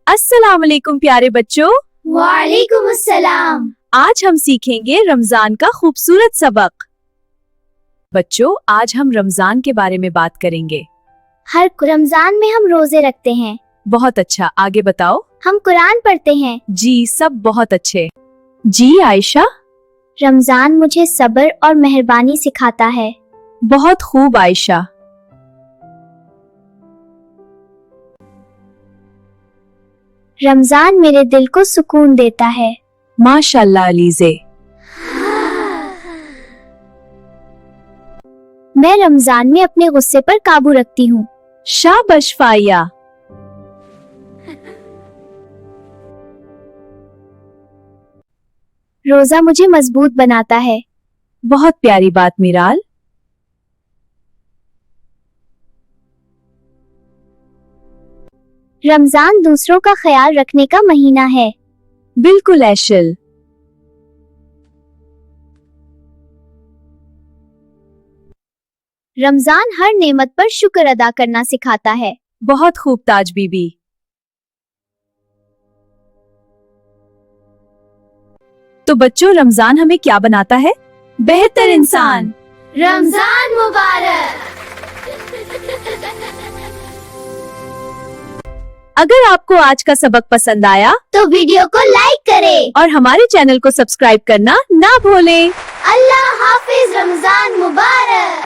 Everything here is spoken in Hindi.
अस्सलाम वालेकुम प्यारे बच्चों। वालेकुम अस्सलाम। आज हम सीखेंगे रमजान का खूबसूरत सबक। बच्चों, आज हम रमजान के बारे में बात करेंगे। हर रमजान में हम रोजे रखते हैं। बहुत अच्छा, आगे बताओ। हम कुरान पढ़ते हैं। जी, सब बहुत अच्छे। जी आयशा। रमजान मुझे सब्र और मेहरबानी सिखाता है। बहुत खूब आयशा। रमजान मेरे दिल को सुकून देता है। माशाल्लाह अलीजे। मैं रमजान में अपने गुस्से पर काबू रखती हूँ। शाबाश फाया। रोजा मुझे मजबूत बनाता है। बहुत प्यारी बात मीराल। रमजान दूसरों का ख्याल रखने का महीना है। बिल्कुल ऐशल। रमजान हर नेमत पर शुक्र अदा करना सिखाता है। बहुत खूब ताज बीबी। तो बच्चों, रमजान हमें क्या बनाता है? बेहतर इंसान। रमजान मुबारक। अगर आपको आज का सबक पसंद आया तो वीडियो को लाइक करें और हमारे चैनल को सब्सक्राइब करना ना भूलें। अल्लाह हाफिज। रमजान मुबारक।